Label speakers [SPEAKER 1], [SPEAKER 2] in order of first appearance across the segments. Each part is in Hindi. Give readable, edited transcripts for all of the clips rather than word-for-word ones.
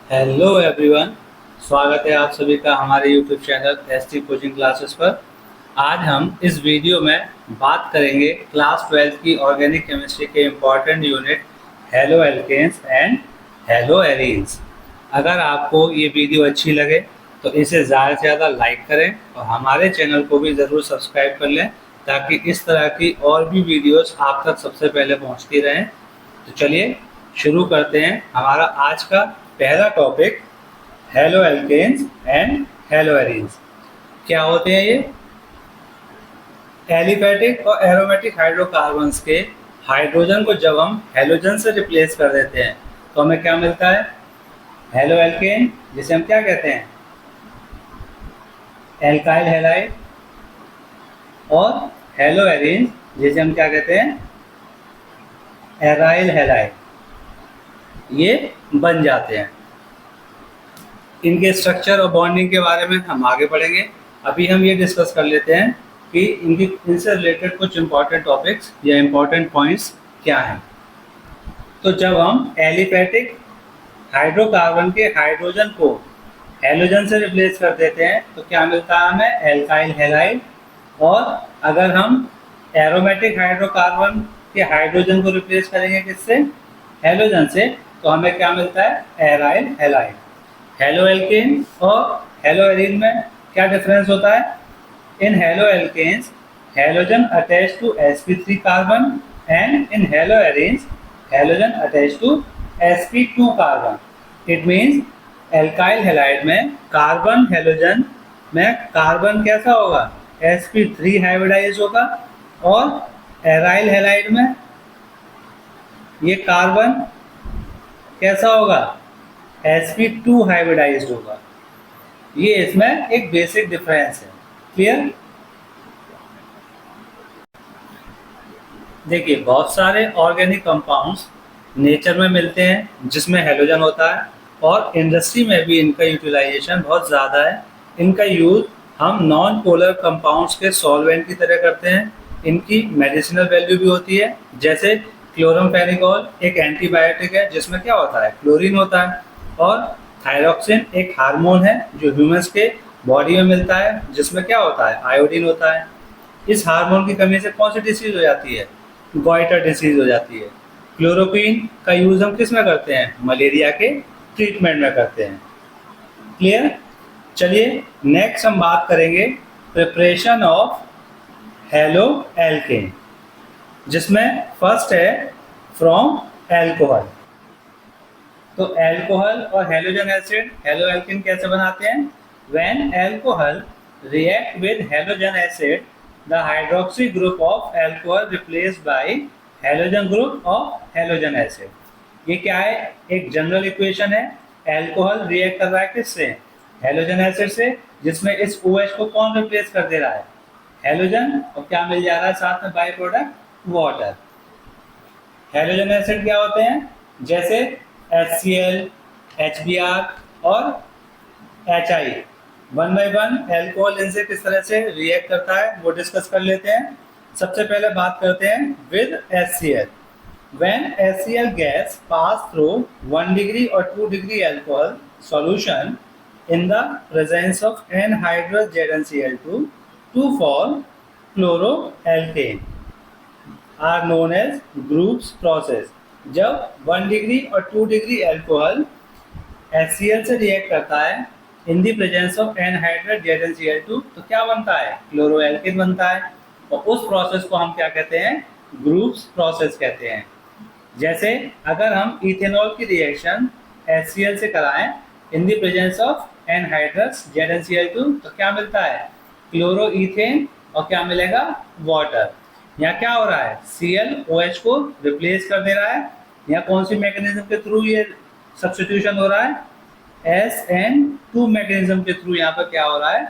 [SPEAKER 1] Hello everyone. स्वागत है आप सभी का हमारे YouTube channel ST coaching classes पर। आज हम इस वीडियो में बात करेंगे क्लास 12 की ऑर्गेनिक केमिस्ट्री के important unit halo alkanes and halo arenes. अगर आपको ये वीडियो अच्छी लगे तो इसे ज़्यादा से ज़्यादा लाइक करें और हमारे चैनल को भी ज़रूर सब्सक्राइब कर लें ताकि इस तरह की और भी वीडियोस आप तक सबसे पहले पहुंचती रहें। तो चलिए शुरू करते हैं हमारा आज का पहला topic halo alkanes and halo arenes. क्या होते हैं ये? एलिफैटिक और एरोमेटिक हाइड्रोकार्बन्स के हाइड्रोजन को जब हम हेलोजन से रिप्लेस कर देते हैं तो हमें क्या मिलता है? हेलो एल्केन, जिसे हम क्या कहते हैं? Alkyl halide. और हेलो एरीन्स, जिसे हम क्या कहते हैं? Aryl halide. ये बन जाते हैं। इनके स्ट्रक्चर और बॉन्डिंग के बारे में हम आगे बढ़ेंगे। अभी हम ये डिस्कस कर लेते हैं कि इनसे रिलेटेड कुछ इंपॉर्टेंट टॉपिक्स या इंपॉर्टेंट पॉइंट्स क्या हैं। तो जब हम एलिफैटिक हाइड्रोकार्बन के हाइड्रोजन को हेलोजन से रिप्लेस कर देते हैं तो क्या मिलता है हमें? Alkyl halide. और अगर हम एरोमेटिक हाइड्रोकार्बन के हाइड्रोजन को रिप्लेस करेंगे किससे? हेलोजन से, तो हमें क्या मिलता है? Aryl halide. हेलो एल्केन और हेलो एरीन में क्या डिफरेंस होता है? In halo alkanes halogen attach to sp3 carbon and in halo arenes halogen attach to sp2 carbon. It means alkyl halide में कार्बन हेलोजन में कार्बन कैसा होगा? sp3 हाइब्रिडाइज होगा और एराइल हैलाइड में ये कार्बन कैसा होगा? sp2 हाइब्रिडाइज्ड होगा। ये इसमें एक बेसिक डिफरेंस है। क्लियर? देखिए, बहुत सारे ऑर्गेनिक कंपाउंड्स नेचर में मिलते हैं जिसमें हेलोजन होता है और इंडस्ट्री में भी इनका यूटिलाइजेशन बहुत ज़्यादा है। इनका यूज हम नॉन पोलर कंपाउंड्स के सॉल्वेंट की तरह करते हैं। इनकी मेडिसिनल वैल्यू भी होती है। जैसे क्लोरमफेनिकोल एक एंटीबायोटिक है जिसमें क्या होता है? क्लोरीन होता है। और थायरॉक्सिन एक हार्मोन है जो ह्यूमंस के बॉडी में मिलता है जिसमें क्या होता है? आयोडीन होता है। इस हार्मोन की कमी से कौन सी डिसीज हो जाती है? गॉइटर डिसीज हो जाती है। क्लोरोक्विन का यूज हम किस में करते हैं? मलेरिया के ट्रीटमेंट में करते हैं। क्लियर? चलिए नेक्स्ट हम बात करेंगे प्रिपरेशन ऑफ हेलो एल्केन, जिसमें फर्स्ट है फ्रॉम एल्कोहल। तो एल्कोहल और हेलोजन एसिड हेलो एल्केन कैसे बनाते हैं? When alcohol react with halogen acid the hydroxy group of alcohol replaced by halogen group of halogen acid. ये क्या है? एक जनरल इक्वेशन है। एल्कोहल रिएक्ट कर रहा है किससे? हेलोजन एसिड से, जिसमें इस OH को कौन रिप्लेस कर दे रहा है? हेलोजन। और क्या मिल जा रहा है साथ में? By product water. Halogen acid क्या होते हैं? जैसे HCl, HBr और HI। One by one alcohol इनसे किस तरह से रिएक्ट करता है वो डिस्कस कर लेते हैं। सबसे पहले बात करते हैं with HCl। When HCl gas pass through 1 degree or 2 degree alcohol solution in the presence of anhydrous ZnCl2 to form chloroalkane are known as Group's process। जब 1 डिग्री और 2 डिग्री एल्कोहल HCl से रिएक्ट करता है in the presence of anhydrous ZnCl2 तो क्या बनता है? क्लोरोएल्केन बनता है। और उस प्रोसेस को हम क्या कहते हैं? ग्रुप्स प्रोसेस कहते हैं। जैसे अगर हम इथेनॉल की रिएक्शन HCl से कराएं in the presence of anhydrous ZnCl2 तो क्या मिलता है? क्लोरोईथेन। और क्या मिलेगा? वाटर। यहाँ क्या हो रहा है? Cl OH को रिप्लेस कर दे रहा है। यहाँ कौन सी मैकेनिज्म के थ्रू ये सब्स्टिट्यूशन हो रहा है? SN2 मैकेनिज्म के थ्रू यहाँ पर क्या हो रहा है?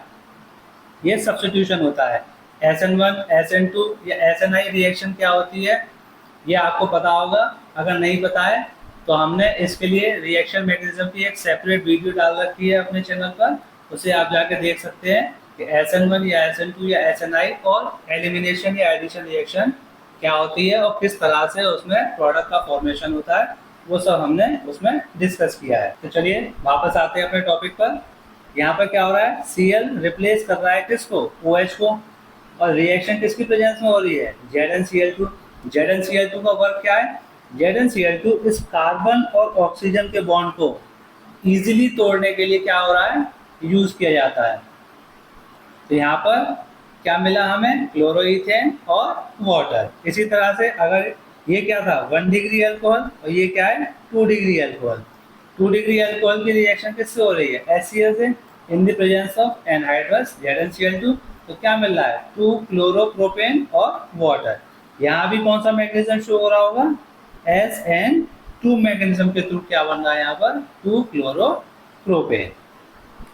[SPEAKER 1] ये सब्स्टिट्यूशन होता है। SN1 SN2 या SNI रिएक्शन क्या होती है ये आपको पता होगा। अगर नहीं पता है तो हमने इसके लिए रिएक्शन मैकेनिज्म की एक सेपरेट वीडियो डाल रखी है अपने चैनल पर, उसे आप जाके देख सकते हैं कि SN1 या SN2 या SNI और एलिमिनेशन या एडिशन रिएक्शन क्या होती है और किस तरह से उसमें प्रोडक्ट का फॉर्मेशन होता है वो सब हमने उसमें डिस्कस किया है। तो चलिए वापस आते हैं अपने टॉपिक पर। यहाँ पर क्या हो रहा है, Cl रिप्लेस कर रहा है किसको, OH को, और रिएक्शन किसकी प्रेजेंस में हो रही है, ZnCl2। ZnCl2 का वर्क क्या है, ZnCl2 इस कार्बन और ऑक्सीजन के बॉन्ड को इजीली तोड़ने के लिए क्या हो रहा है, यूज किया जाता है। तो यहाँ पर क्या मिला हमें, क्लोरोइथेन और वाटर। इसी तरह से अगर ये क्या था 1 डिग्री अल्कोहल और ये क्या है 2 डिग्री अल्कोहल, 2 डिग्री अल्कोहल की रिएक्शन किससे हो रही है, HCl से, इन the presence of anhydrous ZnCl2। तो क्या मिल रहा है, 2 क्लोरोप्रोपेन और वाटर। यहाँ भी कौन सा मैकेनिज्म शो हो रहा होगा, SN2 मैकेनिज्म के थ्रू क्या बन रहा है यहाँ पर, 2 क्लोरोप्रोपेन।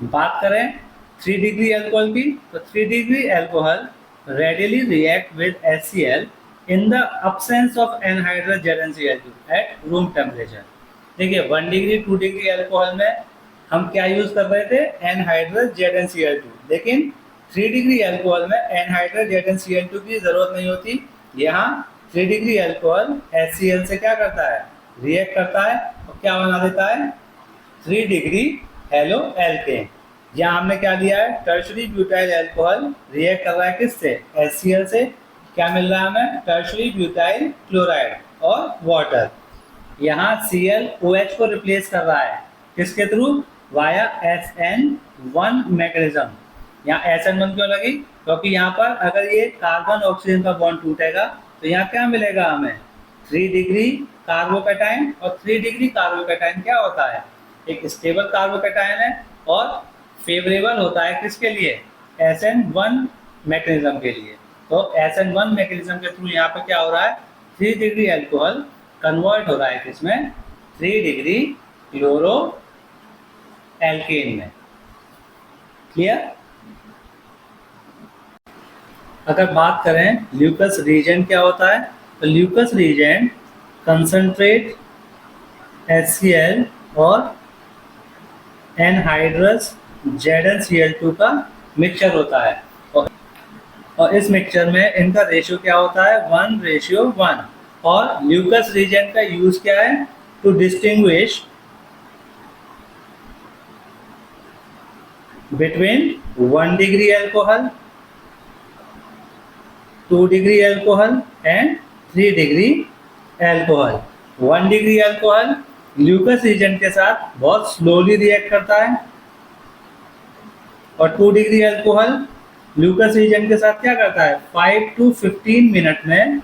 [SPEAKER 1] बात करें 3 डिग्री अल्कोहल की, तो 3 degree alcohol readily react with HCl in the absence of anhydrous ZnCl2 at room temperature। देखिए 1 डिग्री 2 डिग्री अल्कोहल में हम क्या यूज कर रहे थे, एनहाइड्रस ZnCl2, लेकिन 3 डिग्री अल्कोहल में एनहाइड्रस ZnCl2 की जरूरत नहीं होती। यहाँ 3 डिग्री अल्कोहल HCl से क्या करता है, रिएक्ट करता है और क्या बना देता है, 3 डिग्री हेलो एल्केन। यहाँ हमने क्या लिया है, टर्शरी ब्यूटाइल अल्कोहल रिएक्ट कर रहा है किससे, HCl से। क्या मिल रहा है हमें, टर्शरी ब्यूटाइल क्लोराइड और वाटर। यहाँ Cl OH को रिप्लेस कर रहा है किसके थ्रू, वाया SN1 मैकेनिज्म। यहाँ SN1 क्यों लगी, क्योंकि यहाँ पर अगर ये कार्बन ऑक्सीजन का बॉन्ड टूटेगा तो यहाँ क्या मिलेगा हमें, 3 डिग्री कार्बोकैटायन। और 3 डिग्री कार्बोकैटायन क्या होता है, एक स्टेबल कार्बोकैटायन है और फेवरेबल होता है किसके लिए, SN1 मैकेनिज्म के लिए। तो SN1 मैकेनिज्म के थ्रू यहाँ पे क्या हो रहा है, 3 डिग्री अल्कोहल कन्वर्ट हो रहा है किसमें, 3 डिग्री क्लोरो एल्केन में। क्लियर। अगर बात करें ल्यूकस रीजेंट क्या होता है, तो ल्यूकस रीजेंट कंसंट्रेट HCl और एनहाइड्रस ZnCl2 का मिक्सचर होता है, और इस मिक्सचर में इनका रेशियो क्या होता है, 1:1। और ल्यूकस रीजेंट का यूज क्या है, to distinguish between 1 degree alcohol, 2 degree alcohol and 3 degree alcohol. 1 degree alcohol Lucas reagent के साथ बहुत स्लोली रिएक्ट करता है, और 2 डिग्री अल्कोहल ल्यूकस रीजेंट के साथ क्या करता है, 5 to 15 मिनट में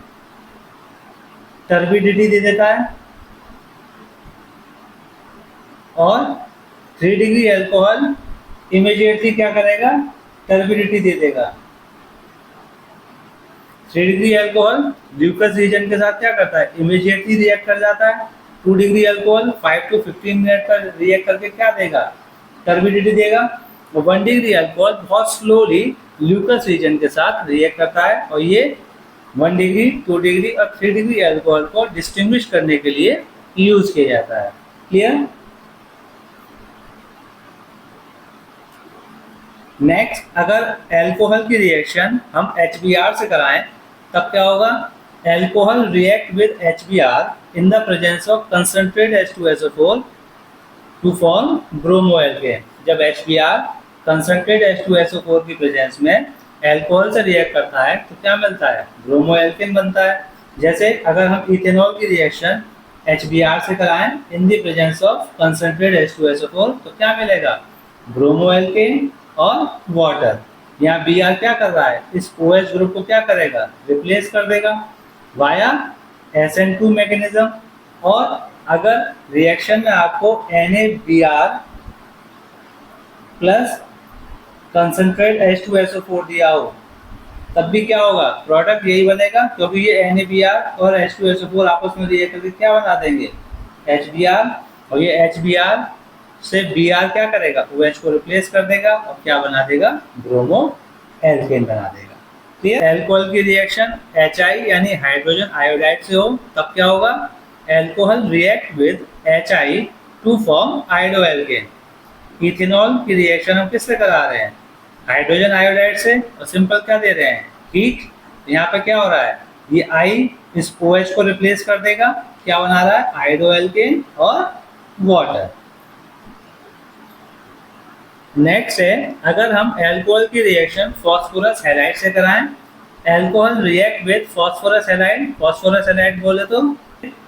[SPEAKER 1] टर्बिडिटी दे देता है। और 3 डिग्री अल्कोहल इमीडिएटली क्या करेगा, टर्बिडिटी दे देगा। 3 डिग्री अल्कोहल ल्यूकस रीजन के साथ क्या करता है, इमीडिएटली रिएक्ट कर जाता है। 2 डिग्री अल्कोहल 5 to 15 मिनट का रिएक्ट करके क्या देगा, टर्बिडिटी देगा। 1 डिग्री अल्कोहल बहुत स्लोली ल्यूकस रीजन के साथ रिएक्ट करता है, और ये 1 डिग्री 2 डिग्री और 3 डिग्री अल्कोहल को डिस्टिंग्विश करने के लिए यूज किया जाता है। क्लियर। नेक्स्ट, अगर अल्कोहल की रिएक्शन हम HBr से कराएं तब क्या होगा, alcohol react with HBr in the presence of concentrate H2SO4 to form bromo alkane. जब HBr कंसंट्रेट H2SO4 की प्रेजेंस में अल्कोहल से रिएक्ट करता है तो क्या मिलता है, ब्रोमो एल्केन बनता है। जैसे अगर हम इथेनॉल की रिएक्शन HBr से कराएं इन the presence of concentrate H2SO4 तो क्या मिलेगा, ब्रोमो एल्केन और वाटर। यहाँ Br क्या कर रहा है, इस OH ग्रुप को क्या करेगा, रिप्लेस कर देगा वाया SN2 मैकेनिज्म। और अगर रिएक्शन में आपको NaBr प्लस कंसंट्रेट H2SO4 दिया हो तब भी क्या होगा, प्रोडक्ट यही बनेगा, क्योंकि ये NaBr और H2SO4 आपस में रिएक्ट करके क्या बना देंगे, HBr। और ये HBr से Br क्या करेगा, OH को रिप्लेस कर देगा और क्या बना देगा, ब्रोमो एल्केन बना देगा। क्लियर। अल्कोहल की रिएक्शन HI यानी हाइड्रोजन आयोडाइड से हो तब क्या होगा, alcohol react with HI to form iodo alkane. Ethanol की रिएक्शन हम किससे करा रहे हैं, हाइड्रोजन आयोडाइड से, और सिंपल क्या दे रहे हैं, हीट। यहाँ पे क्या हो रहा है, ये I इस OH को रिप्लेस कर देगा क्या बना रहा है, हाइड्रोएल्केन और वाटर। नेक्स्ट है, अगर हम अल्कोहल की रिएक्शन फास्फोरस हैलाइड से कराएं, alcohol react with phosphorus halide, phosphorus halide बोले तो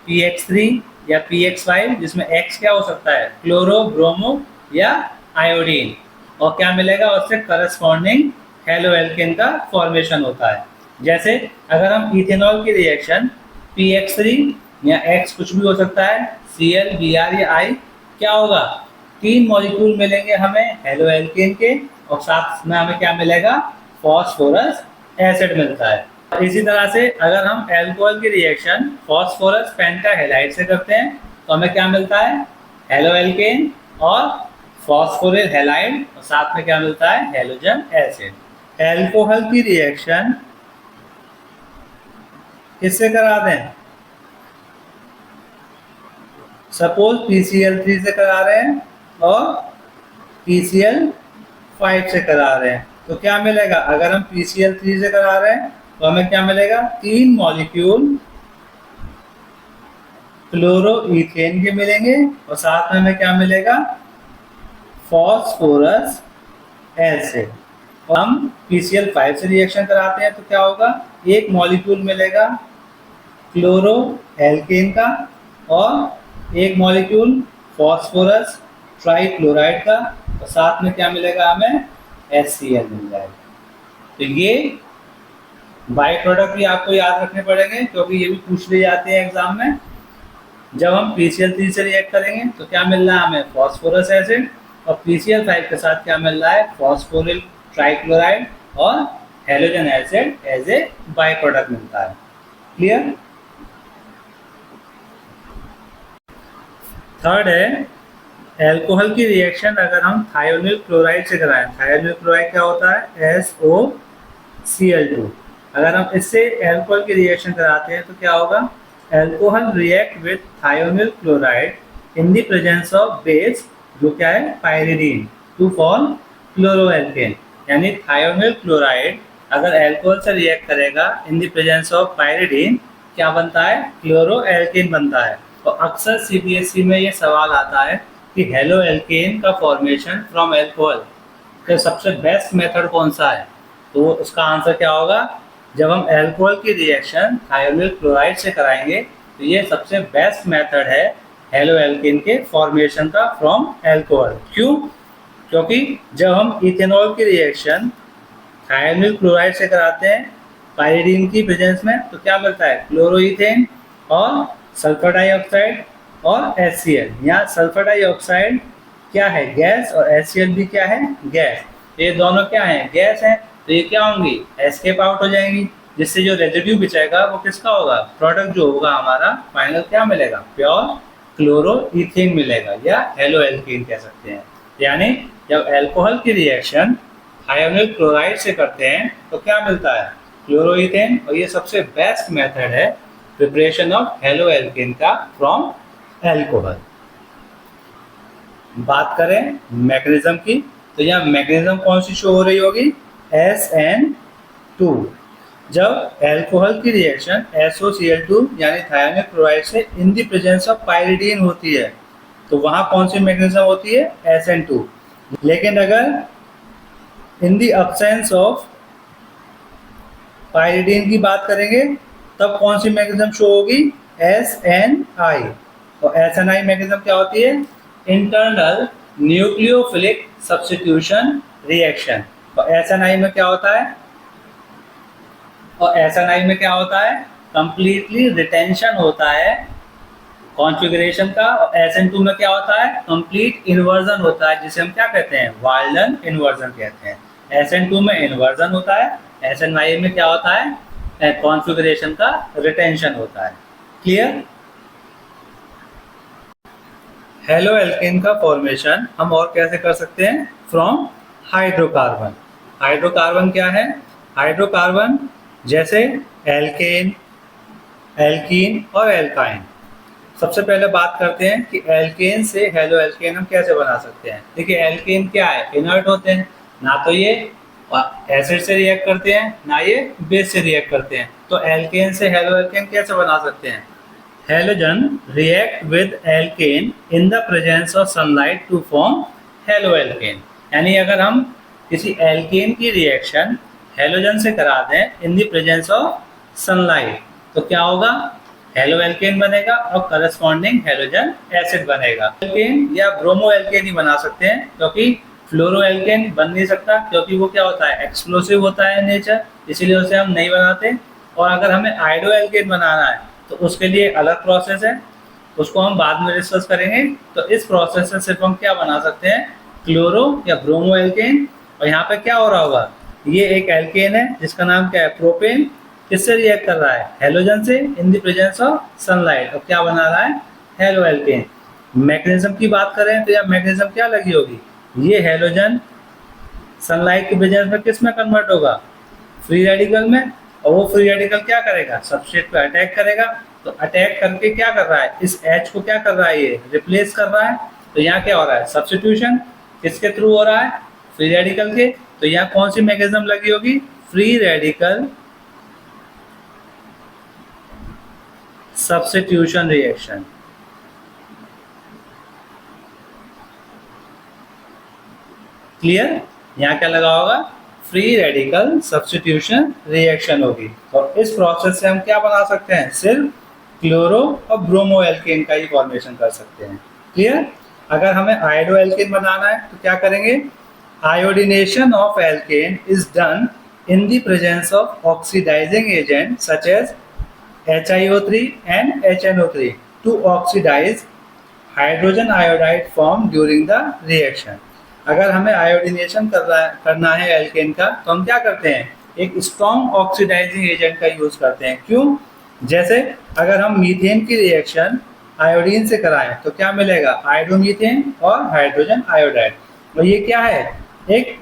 [SPEAKER 1] PX3 या PX5, जिसमें X क्या हो सकता है, क्लोरो, ब्रोमो या आयोडीन, और क्या मिलेगा उससे करस्पॉन्डिंग हेलोएल्केन का फॉर्मेशन होता है। जैसे अगर हम इथेनॉल की रिएक्शन PX3 या X कुछ भी हो सकता है, Cl, Br या I, क्या होगा, 3 मॉलिक्यूल मिलेंगे हमें हेलोएल्केन के, और साथ में हमें क्या मिलेगा, फॉस्फोरस एसिड मिलता है। इसी तरह से अगर हम अल्कोहल की रिएक्शन फॉस्फोरस पेंटाहेलाइड से करते हैं तो हमें क्या मिलता है, हेलोएल्केन और फॉस्फोरिल हैलाइड, और साथ में क्या मिलता है, हेलोजन एसिड। अल्कोहल की रिएक्शन किससे करा दें, सपोज PCl3 से करा रहे हैं और PCl5 से करा रहे हैं, तो क्या मिलेगा, अगर हम PCl3 से करा रहे हैं तो हमें क्या मिलेगा, 3 मॉलिक्यूल क्लोरोईथेन के मिलेंगे, और साथ में हमें क्या मिलेगा, फॉस्फोरस एसिड। और हम PCl5 से रिएक्शन कराते हैं तो क्या होगा, 1 मॉलिक्यूल मिलेगा क्लोरोएल्केन का और 1 मॉलिक्यूल फॉस्फोरस ट्राइक्लोराइड का, और साथ में क्या मिलेगा, हमें HCl मिल जाएगा। तो ये बाई प्रोडक्ट भी आपको याद रखने पड़ेंगे, क्योंकि ये भी पूछ लिए जाते हैं एग्जाम में। जब हम PCl3 से रिएक्ट करेंगे तो क्या मिल रहा है हमें, फॉस्फोरस एसिड, और PCl5 के साथ क्या मिल रहा है, फॉस्फोरिल ट्राइक्लोराइड और halogen acid as a by product मिलता है। क्लियर। थर्ड है, अल्कोहल की रिएक्शन अगर हम थायोनिल क्लोराइड से कराएं, थायोनिल क्लोराइड क्या होता है, SOCl2। अगर हम इससे अल्कोहल की रिएक्शन कराते हैं तो क्या होगा, alcohol react with thionyl chloride in the presence of base, जो क्या है, पायरिडीन, टू फॉर्म क्लोरोएल्केन। यानी थायोनिल क्लोराइड अगर अल्कोहल से रिएक्ट करेगा इन द प्रेजेंस ऑफ पायरिडीन, क्या बनता है, क्लोरोएल्केन बनता है। और अक्सर CBSE में ये सवाल आता है कि हेलोएल्केन का फॉर्मेशन फ्रॉम अल्कोहल का सबसे बेस्ट मेथड कौन सा है, तो उसका आंसर क्या होगा, जब हम अल्कोहल की रिएक्शन थायोनिल क्लोराइड से कराएंगे तो ये सबसे बेस्ट मेथड है हेलोएल्केन के फॉर्मेशन का फ्रॉम अल्कोहल। क्यों, क्योंकि जब हम इथेनॉल की रिएक्शन थायोनिल क्लोराइड से कराते हैं पायरिडीन की प्रेजेंस में, तो क्या मिलता है, क्लोरोईथेन और सल्फर डाइऑक्साइड और HCl। यहाँ सल्फर डाइऑक्साइड क्या है, गैस, और HCl भी क्या है, गैस। ये दोनों क्या है, गैस हैं, तो ये क्या होंगी, एस्केप आउट हो जाएंगी, जिससे जो रेजिड्यू बचेगा वो किसका होगा, प्रोडक्ट जो होगा हमारा फाइनल क्या मिलेगा, प्योर क्लोरोईथेन मिलेगा, या हेलोएल्केन कह सकते हैं। यानी जब अल्कोहल की रिएक्शन थायोनिल क्लोराइड से करते हैं तो क्या मिलता है, क्लोरोईथेन, और ये सबसे बेस्ट मेथड है प्रिपरेशन ऑफ हेलोएल्केन का फ्रॉम अल्कोहल। बात करें मैकेनिज्म की, तो यहाँ मैकेनिज्म कौन सी शो हो रही होगी, SN2। जब अल्कोहल की रिएक्शन SOCl2 यानी थायोनिल क्लोराइड से इन द प्रेजेंस ऑफ पायरिडीन होती है, तो वहां कौन सी मैकेनिज्म होती है, SN2। लेकिन अगर in the absence of pyridine की बात करेंगे तब कौन सी मैकेनिज्म शो होगी, SNI। और SNI मैकेनिज्म क्या होती है, इंटरनल न्यूक्लियोफिलिक सब्स्टिट्यूशन रिएक्शन। और SNI में क्या होता है, कंप्लीटली रिटेंशन होता है कॉन्फ़िगरेशन का, और SN2 में क्या होता है, कंप्लीट इन्वर्जन होता है, जिसे हम क्या कहते हैं, वाल्डन इन्वर्जन कहते हैं। SN2 में इन्वर्जन होता है, SNI में क्या होता है, कॉन्फ़िगरेशन का रिटेंशन होता है। क्लियर। हेलोएल्केन का फॉर्मेशन हम और कैसे कर सकते हैं, फ्रॉम हाइड्रोकार्बन। हाइड्रोकार्बन क्या है, हाइड्रोकार्बन जैसे एल्केन, एल्कीन और एल्काइन। सबसे पहले बात करते हैं कि एल्केन से हेलोएल्केन हम कैसे बना सकते हैं। देखिए एल्केन क्या है, इनर्ट होते हैं, ना तो ये एसिड से रिएक्ट करते हैं ना ये बेस से रिएक्ट करते हैं। तो एल्केन से हेलोएल्केन कैसे बना सकते हैं, halogen react with alkane in the presence of sunlight to form halo alkane. यानी अगर हम किसी एल्केन की रिएक्शन हेलोजन से करा दें इन द प्रेजेंस ऑफ सनलाइट तो क्या होगा, हेलो एल्केन बनेगा और करस्पॉन्डिंग हेलोजन एसिड बनेगा। एल्केन या ब्रोमो एल्केन ही बना सकते हैं, क्योंकि फ्लोरो एल्केन बन नहीं सकता, क्योंकि वो क्या होता है, एक्सप्लोसिव होता है नेचर, इसीलिए उसे हम नहीं बनाते। और अगर हमें आयोडो एल्केन बनाना है तो उसके लिए अलग प्रोसेस है, उसको हम बाद में डिस्कस करेंगे। तो इस प्रोसेस से सिर्फ हम क्या बना सकते हैं, क्लोरो या ब्रोमो एल्केन। और यहाँ पे क्या हो रहा होगा, ये एक एल्केन है जिसका नाम क्या है, प्रोपेन। किससे रिएक्ट कर रहा है, हेलोजन से इन द प्रेजेंस ऑफ सनलाइट, और क्या बना रहा है, हेलो एल्केन। मैकेनिज्म की बात करें तो यह मैकेनिज्म क्या लगी होगी, ये हेलोजन सनलाइट के प्रेजेंस में किस में कन्वर्ट होगा, फ्री रेडिकल में। और वो फ्री रेडिकल क्या करेगा, सबस्ट्रेट पे अटैक करेगा। तो अटैक करके क्या कर रहा है, इस H को क्या कर रहा है, ये रिप्लेस कर रहा है। तो यहाँ क्या हो रहा है, सब्स्टिट्यूशन किसके थ्रू हो रहा है, फ्री रेडिकल के। तो यहाँ कौन सी मैकेनिज्म लगी होगी, free radical substitution reaction. Clear, यहाँ क्या लगा होगा, फ्री रेडिकल सब्स्टिट्यूशन रिएक्शन होगी। और इस प्रोसेस से हम क्या बना सकते हैं, सिर्फ क्लोरो और ब्रोमो एल्केन का ही फॉर्मेशन कर सकते हैं। क्लियर। अगर हमें आयोडो एल्केन बनाना है तो क्या करेंगे, iodination of alkane is done in the presence of oxidising agent such as HiO3 and HNO3 to oxidize hydrogen iodide formed during the reaction। अगर हमें आयोडीनेशन करना है एल्केन का तो हम क्या करते हैं, एक स्ट्रॉन्ग ऑक्सीडाइजिंग एजेंट का यूज करते हैं। क्यों, जैसे अगर हम मीथेन की रिएक्शन आयोडीन से कराएं तो क्या मिलेगा, आयोडोमीथेन और हाइड्रोजन आयोडाइड। और ये क्या है, एक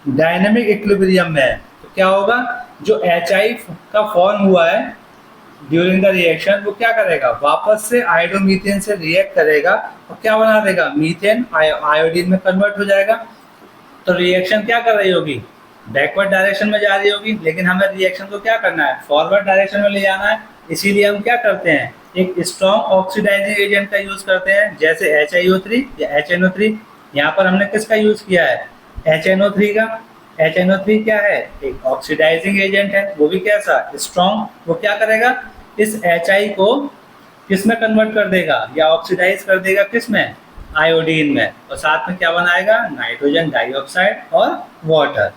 [SPEAKER 1] डायनेमिक इक्विलिब्रियम में है। तो क्या होगा, जो HI का फॉर्म हुआ है ड्यूरिंग द रिएक्शन वो क्या करेगा, वापस से आयोडोमीथेन से रिएक्ट करेगा और क्या बना देगा, मीथेन आयोडीन में कन्वर्ट हो जाएगा। तो रिएक्शन क्या कर रही होगी, बैकवर्ड डायरेक्शन में जा रही होगी, लेकिन हमें रिएक्शन को क्या करना है, फॉरवर्ड डायरेक्शन में ले जाना है। इसीलिए हम क्या करते हैं, एक स्ट्रॉन्ग ऑक्सीडाइजिंग एजेंट का यूज करते हैं, जैसे HiO3 या HNO3। यहाँ पर हमने किसका यूज किया है, HNO3 का। HNO3 क्या है, एक ऑक्सीडाइजिंग एजेंट है, वो भी कैसा, स्ट्रॉन्ग। वो क्या करेगा, इस HI को किस में कन्वर्ट कर देगा या ऑक्सीडाइज कर देगा, किस में, आयोडीन में। और साथ में क्या बनाएगा, नाइट्रोजन डाइऑक्साइड और वाटर,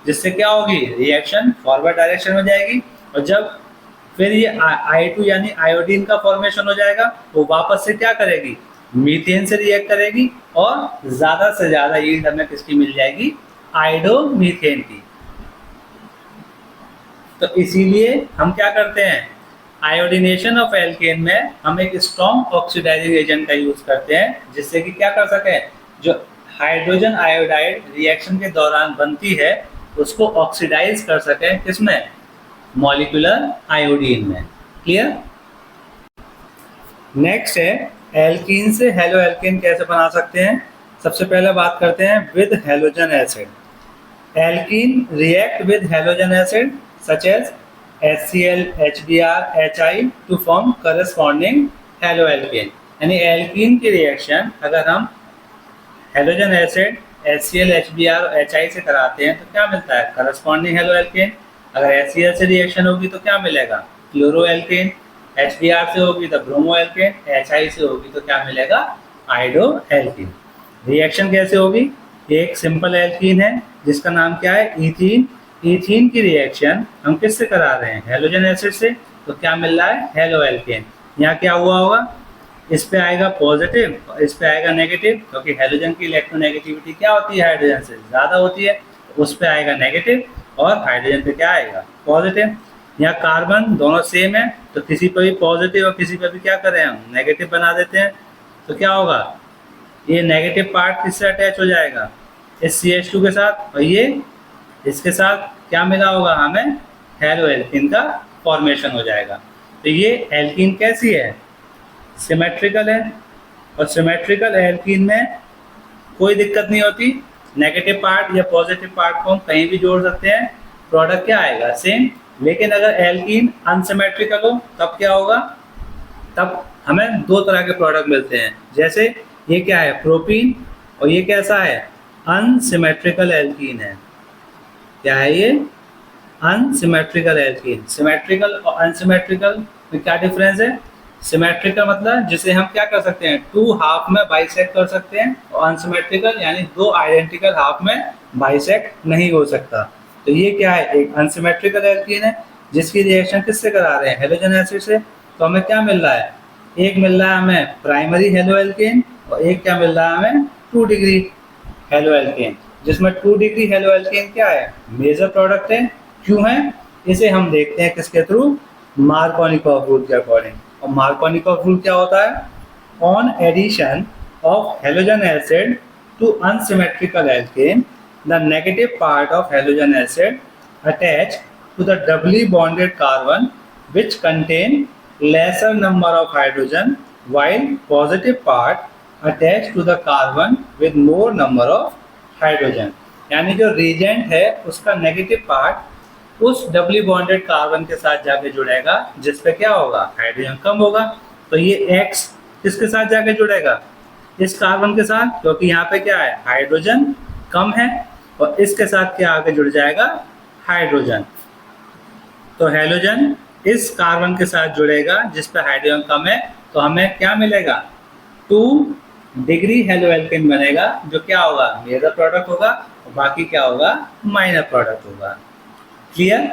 [SPEAKER 1] जिससे क्या होगी, रिएक्शन फॉरवर्ड डायरेक्शन में जाएगी। और जब फिर ये I2 यानी आयोडीन का फॉर्मेशन हो जाएगा, वो वापस से क्या करेगी, मीथेन से रिएक्ट करेगी और ज्यादा से ज्यादा यील्ड हमें किसकी मिल जाएगी, आयोडोमीथेन की। तो इसीलिए हम क्या करते हैं, आयोडीनेशन ऑफ एल्केन में हम एक स्ट्रॉन्ग ऑक्सीडाइजिंग एजेंट का यूज करते हैं, जिससे कि क्या कर सके, जो हाइड्रोजन आयोडाइड रिएक्शन के दौरान बनती है उसको ऑक्सीडाइज कर सके, किसमें, मॉलिक्यूलर आयोडीन में। क्लियर। नेक्स्ट है, एल्कीन से हेलो एल्केन कैसे बना सकते हैं। सबसे पहले बात करते हैं with halogen acid. Alkene react with halogen acid such as HCl, HBr, HI to form corresponding haloalkane। यानी एल्कीन की रिएक्शन अगर हम हेलोजन एसिड HCl, HBr और HI से कराते हैं तो क्या मिलता है, करस्पॉन्डिंग हेलोएल्केन। अगर HCl से रिएक्शन होगी तो क्या मिलेगा, क्लोरोएल्केन। HBr से होगी तो ब्रोमोएल्केन, HI से होगी तो क्या मिलेगा, आयोडोएल्केन। रिएक्शन कैसे होगी, एक सिंपल एल्कीन है जिसका नाम क्या है, इथीन। इथीन की रिएक्शन हम किससे करा रहे हैं, हेलोजन एसिड से, तो क्या मिल रहा है, हेलोएल्केन। यहाँ क्या हुआ होगा, इस पे आएगा पॉजिटिव और इस पे आएगा नेगेटिव, क्योंकि हेलोजन की इलेक्ट्रोनेगेटिविटी क्या होती है, हाइड्रोजन से ज्यादा होती है, तो उस पे आएगा नेगेटिव और हाइड्रोजन पे क्या आएगा, पॉजिटिव। यहाँ कार्बन दोनों सेम है तो किसी पर भी पॉजिटिव और किसी पर भी क्या करें हम, नेगेटिव बना देते हैं। तो क्या होगा, ये नेगेटिव पार्ट किससे अटैच हो जाएगा, इस CH2 के साथ, और ये इसके साथ क्या मिला होगा हमें, हेलोएल्कीन का फॉर्मेशन हो जाएगा। तो ये एल्कीन कैसी है, सिमेट्रिकल है, और सिमेट्रिकल एल्कीन में कोई दिक्कत नहीं होती, नेगेटिव पार्ट या पॉजिटिव पार्ट को हम कहीं भी जोड़ सकते हैं, प्रोडक्ट क्या आएगा, सेम। लेकिन अगर एल्कीन अनसिमेट्रिकल हो तब क्या होगा, तब हमें दो तरह के प्रोडक्ट मिलते हैं। जैसे ये क्या है, प्रोपीन, और ये कैसा है, अनसिमेट्रिकल एल्कीन है। क्या है ये, अनसिमेट्रिकल एल्कीन। सिमेट्रिकल और अनसिमेट्रिकल में क्या डिफरेंस है? सिमेट्रिकल मतलब जिसे हम क्या कर सकते हैं, टू हाफ में बाइसेक्ट कर सकते हैं, और अनसिमेट्रिकल यानी दो आइडेंटिकल हाफ में बाइसेक्ट नहीं हो सकता। तो ये क्या है, एक अनसिमेट्रिकल एल्कीन है जिसकी रिएक्शन किससे करा रहे हैं, हेलोजन एसिड से। तो हमें क्या मिल रहा है, एक मिल रहा है हमें प्राइमरी हेलो एल्केन, और एक क्या मिल रहा है हमें, 2 डिग्री हेलो एल्केन, जिसमें 2 डिग्री हेलो एल्केन क्या है, मेजर प्रोडक्ट है। क्यों है, इसे हम देखते हैं किसके थ्रू, मार्कोनिकॉफ रूल के अकॉर्डिंग। और मार्कोनिकॉफ रूल क्या होता है, on addition of halogen acid to unsymmetrical alkane the negative part of halogen acid attach to the doubly bonded carbon which contain lesser number of hydrogen while positive part attached to the carbon with more number of hydrogen। यानी जो reagent है उसका नेगेटिव पार्ट उस डबली बॉन्डेड कार्बन के साथ जाके जुड़ेगा जिस पे क्या होगा, हाइड्रोजन कम होगा। तो ये X किसके साथ जाके जुड़ेगा, इस कार्बन के साथ, क्योंकि यहाँ पे क्या है, हाइड्रोजन कम है, और इसके साथ क्या आगे जुड़ जाएगा, हाइड्रोजन। तो हेलोजन इस कार्बन के साथ जुड़ेगा जिस पे हाइड्रोजन कम है, तो हमें क्या मिलेगा, 2 डिग्री हेलो एल्केन बनेगा, जो क्या होगा, मेजर प्रोडक्ट होगा, और बाकी क्या होगा, माइनर प्रोडक्ट होगा। क्लियर।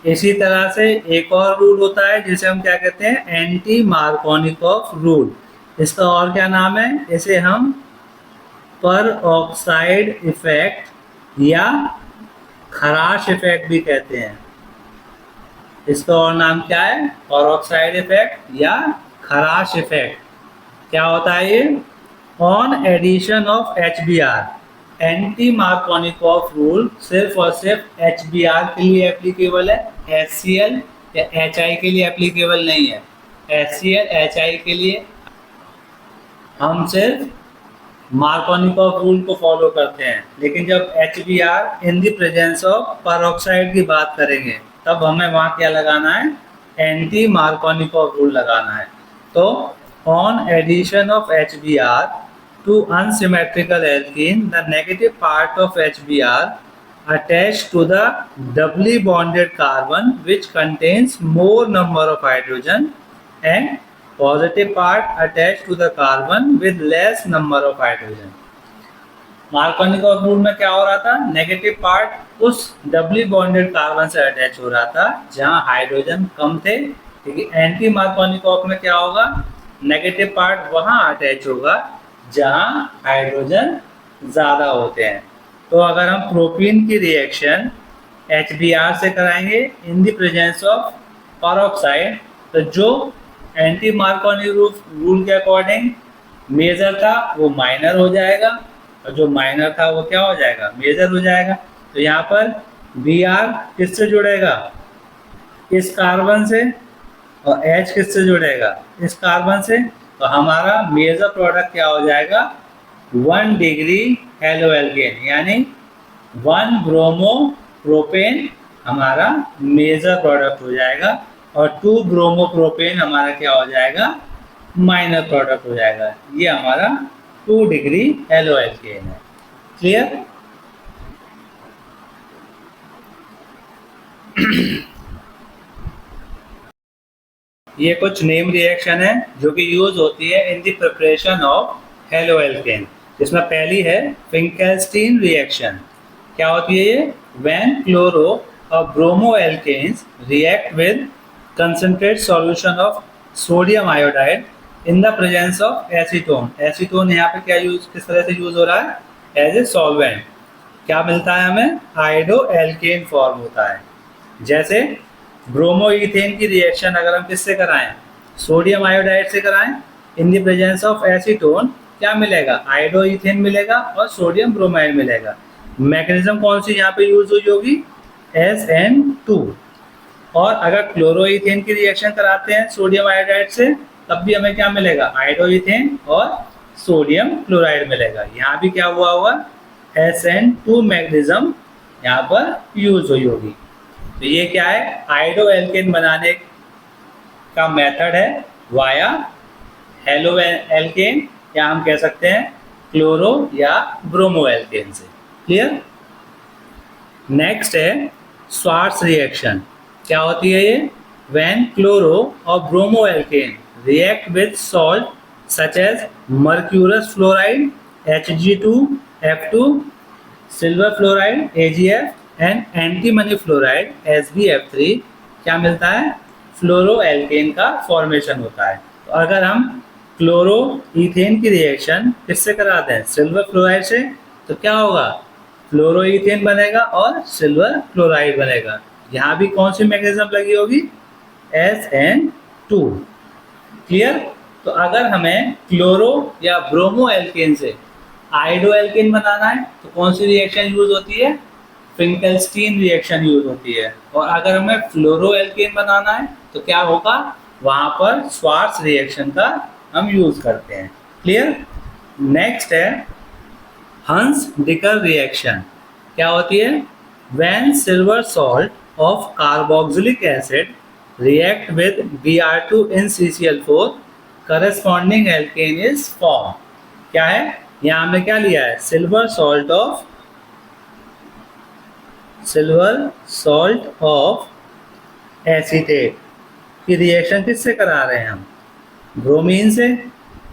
[SPEAKER 1] इसी तरह से एक और रूल होता है जिसे हम क्या कहते हैं, एंटी मार्कोनिकॉफ रूल। इसका और क्या नाम है, इसे हम पर ऑक्साइड इफेक्ट या खराश इफेक्ट भी कहते हैं। इसका और नाम क्या है, पेरोक्साइड इफेक्ट या खराश इफेक्ट। क्या होता है ये, on addition of HBr। Anti Markovnikov rule सिर्फ और सिर्फ HBr के लिए एप्लीकेबल है, HCl या HI के लिए एप्लीकेबल नहीं है। HCl HI के लिए हम सिर्फ मार्कोनिकॉफ रूल को फॉलो करते हैं, लेकिन जब HBr in the presence of peroxide की बात करेंगे तब हमें वहाँ क्या लगाना है, एंटी मार्कोनिकॉफ रूल लगाना है। तो on addition of HBr to unsymmetrical alkene the negative part of HBr attached to the doubly bonded carbon which contains more number of hydrogen and positive part attached to the carbon with less number of hydrogen। Markovnikov rule में क्या हो रहा था, नेगेटिव पार्ट उस डबली बॉन्डेड कार्बन से अटैच हो रहा था जहां हाइड्रोजन कम थे। ठीक है, एंटी मार्कोनिकॉफ में क्या होगा, नेगेटिव पार्ट वहां अटैच होगा जहां हाइड्रोजन ज्यादा होते हैं। तो अगर हम प्रोपीन की रिएक्शन HBr से कराएंगे इन द प्रेजेंस ऑफ पेरोक्साइड, तो जो एंटी मार्कोनिकॉफ रूल के अकॉर्डिंग मेजर था वो माइनर हो जाएगा, और जो माइनर था वो क्या हो जाएगा, मेजर हो जाएगा। तो यहाँ पर Br किससे जुड़ेगा, इस कार्बन से, और H किससे जुड़ेगा, इस कार्बन से। तो हमारा मेजर प्रोडक्ट क्या हो जाएगा, 1 डिग्री हेलो एल्केन, यानी 1 ब्रोमो प्रोपेन हमारा मेजर प्रोडक्ट हो जाएगा, और 2 ब्रोमो प्रोपेन हमारा क्या हो जाएगा, माइनर प्रोडक्ट हो जाएगा। ये हमारा 2 डिग्री हेलो एल्केन है। क्लियर। ये कुछ नेम रिएक्शन है जो कि यूज होती है in the preparation of halo alkane, जिसमें पहली है फिंकेल्स्टीन रिएक्शन। क्या होती है ये, व्हेन क्लोरो और bromo alkanes react with concentrate solution of sodium iodide in the presence of acetone। Acetone यहाँ पे क्या यूज, किस तरह से यूज हो रहा है, एज ए सॉल्वेंट। क्या मिलता है हमें, आयोडो एल्केन फॉर्म होता है। जैसे ब्रोमो इथेन की रिएक्शन अगर हम किससे कराएं, सोडियम आयोडाइड से कराएं, इन द प्रेजेंस ऑफ एसीटोन क्या मिलेगा, आयोडो इथेन मिलेगा और सोडियम ब्रोमाइड मिलेगा। मैकेनिज्म कौन सी यहाँ पे यूज हुई होगी, SN2। और अगर क्लोरोइथेन की रिएक्शन कराते हैं सोडियम आयोडाइड से तब भी हमें क्या मिलेगा, आयोडोइथेन और सोडियम क्लोराइड मिलेगा। यहाँ भी क्या हुआ होगा, SN2 मैग्नीशियम यहाँ पर यूज हुई होगी। तो ये क्या है, आयोडो एल्केन बनाने का मेथड है वाया हेलो एल्केन, या हम कह सकते हैं क्लोरो या ब्रोमो एल्केन से। क्लियर। नेक्स्ट है स्वार्ट्स रिएक्शन। क्या होती है ये, व्हेन क्लोरो और bromo alkane react with salt such as mercurous fluoride Hg2F2, silver fluoride AgF and antimony fluoride SbF3, क्या मिलता है, फ्लोरो एल्केन का फॉर्मेशन होता है। तो अगर हम क्लोरो इथेन की रिएक्शन किससे कराते हैं, सिल्वर फ्लोराइड से, तो क्या होगा, फ्लोरो इथेन बनेगा और सिल्वर क्लोराइड बनेगा। यहाँ भी कौन सी मैग्नीशियम लगी होगी, SN2। क्लियर। तो अगर हमें क्लोरो या ब्रोमो एल्केन से आयोडो एल्केन बनाना है तो कौन सी रिएक्शन यूज होती है, फिंकेल्स्टीन रिएक्शन यूज होती है। और अगर हमें फ्लोरो एल्केन बनाना है तो क्या होगा, वहां पर स्वार्ट्स रिएक्शन का हम यूज करते हैं। क्लियर। नेक्स्ट है हंस डिकर रिएक्शन। क्या होती है, when silver salt of carboxylic acid react with Br2 in CCl4 corresponding alkane is formed। क्या है, यहाँ हमने क्या लिया है, सिल्वर सॉल्ट ऑफ एसीटेट की रिएक्शन किससे करा रहे हैं हम, ब्रोमीन से,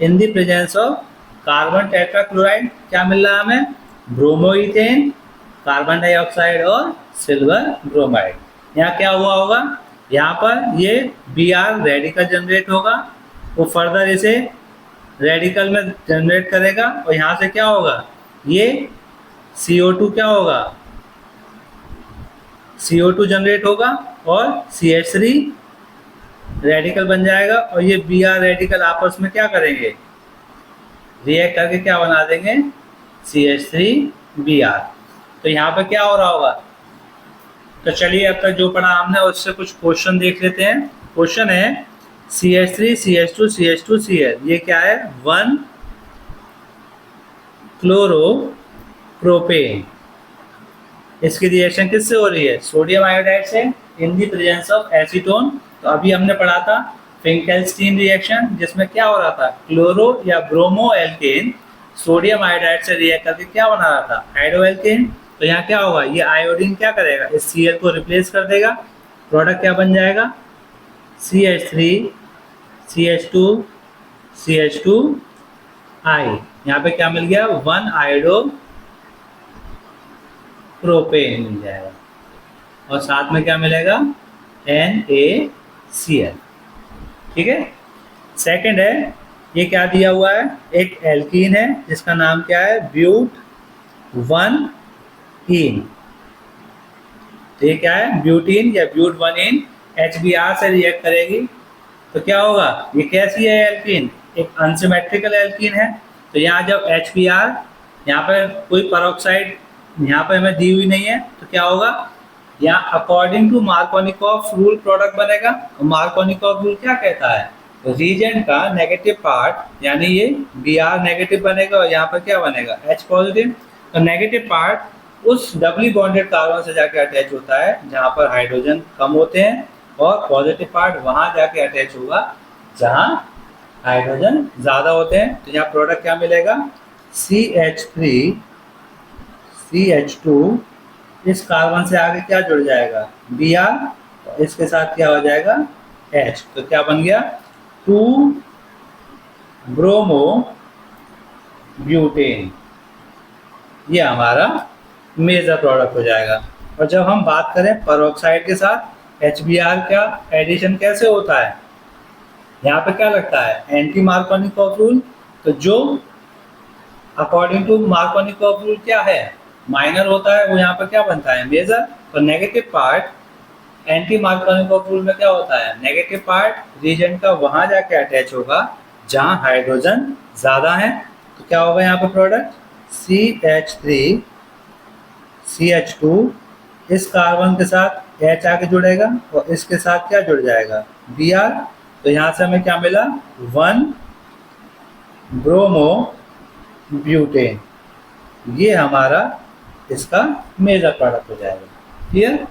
[SPEAKER 1] इन the presence of carbon tetrachloride. क्या मिल रहा है हमें, ब्रोमोइथेन, कार्बन डाइऑक्साइड और सिल्वर ब्रोमाइड। यहाँ क्या हुआ होगा, यहाँ पर ये Br रेडिकल जनरेट होगा, वो फर्दर इसे रेडिकल में जनरेट करेगा और यहाँ से क्या होगा, ये CO2 क्या होगा, CO2 जनरेट होगा और CH3 रेडिकल बन जाएगा और ये Br रेडिकल आपस में क्या करेंगे, रिएक्ट करके क्या बना देंगे, CH3Br। तो यहाँ पर क्या हो रहा होगा, तो चलिए अब तक जो पढ़ा हमने उससे कुछ क्वेश्चन देख लेते हैं। क्वेश्चन है CH3 CH2 CH2 Cl, ये क्या है, 1 क्लोरो प्रोपेन। इसकी रिएक्शन किससे हो रही है, सोडियम आयोडाइड से, इन द प्रेजेंस ऑफ एसीटोन। तो अभी हमने पढ़ा था फिंकेल्स्टीन रिएक्शन, जिसमें क्या हो रहा था, क्लोरो या ब्रोमो एल्केन सोडियम आयोडाइड से रिएक्ट करके क्या बना रहा था, आयोडो एल्केन। तो यहाँ क्या होगा, ये आयोडीन क्या करेगा, इस Cl को रिप्लेस कर देगा, प्रोडक्ट क्या बन जाएगा, CH3 CH2 CH2I। यहाँ पे क्या मिल गया, 1 आयोडो प्रोपेन मिल जाएगा और साथ में क्या मिलेगा, NaCl। ठीक है। सेकंड है, ये क्या दिया हुआ है, एक एल्कीन है जिसका नाम क्या है, ब्यूट 1इन। तो ये क्या है, ब्यूटीन या ब्यूट 1इन HBr से रिएक्ट करेगी तो क्या होगा, ये कैसी है एल्कीन, एक अनसिमेट्रिकल एल्कीन है। तो यहाँ जब HBr, यहाँ पर कोई पेरोक्साइड यहाँ पर हमें दी हुई नहीं है, तो क्या होगा, यहाँ according to Markovnikov rule product बनेगा। और मार्कोनिकॉफ रूल क्या कहता है, रीजेंट का नेगेटिव पार्ट, यानी ये Br नेगेटिव बनेगा और यहाँ पर क्या बनेगा, H पॉजिटिव। तो नेगेटिव पार्ट उस डबली बॉन्डेड कार्बन से जाके अटैच होता है जहां पर हाइड्रोजन कम होते हैं, और पॉजिटिव पार्ट वहां जाके अटैच होगा जहां हाइड्रोजन ज्यादा होते हैं। तो यहाँ प्रोडक्ट क्या मिलेगा, CH3 CH2, इस कार्बन से आगे क्या जुड़ जाएगा, Br, और इसके साथ क्या हो जाएगा, H। तो क्या बन गया, 2 ब्रोमो ब्यूटेन। ये हमारा मेजर प्रोडक्ट हो जाएगा। और जब हम बात करें पेरोक्साइड के साथ HBr का एडिशन कैसे होता है, यहाँ पे क्या लगता है, एंटी मार्कोनिकॉफ रूल। तो जो अकॉर्डिंग टू मार्कोनिकॉफ रूल क्या है, माइनर होता है, वो यहाँ पर क्या बनता है, मेजर। तो negative part anti Markovnikov rule में क्या होता है, नेगेटिव पार्ट रीजेंट का वहां जाके अटैच होगा जहां हाइड्रोजन ज्यादा है। तो क्या होगा यहाँ पे प्रोडक्ट, CH3 CH2, इस कार्बन के साथ H आके जुड़ेगा और इसके साथ क्या जुड़ जाएगा, Br। तो यहाँ से हमें क्या मिला, 1 ब्रोमो ब्यूटेन। ये हमारा इसका मेजर प्रोडक्ट हो जाएगा। क्लियर।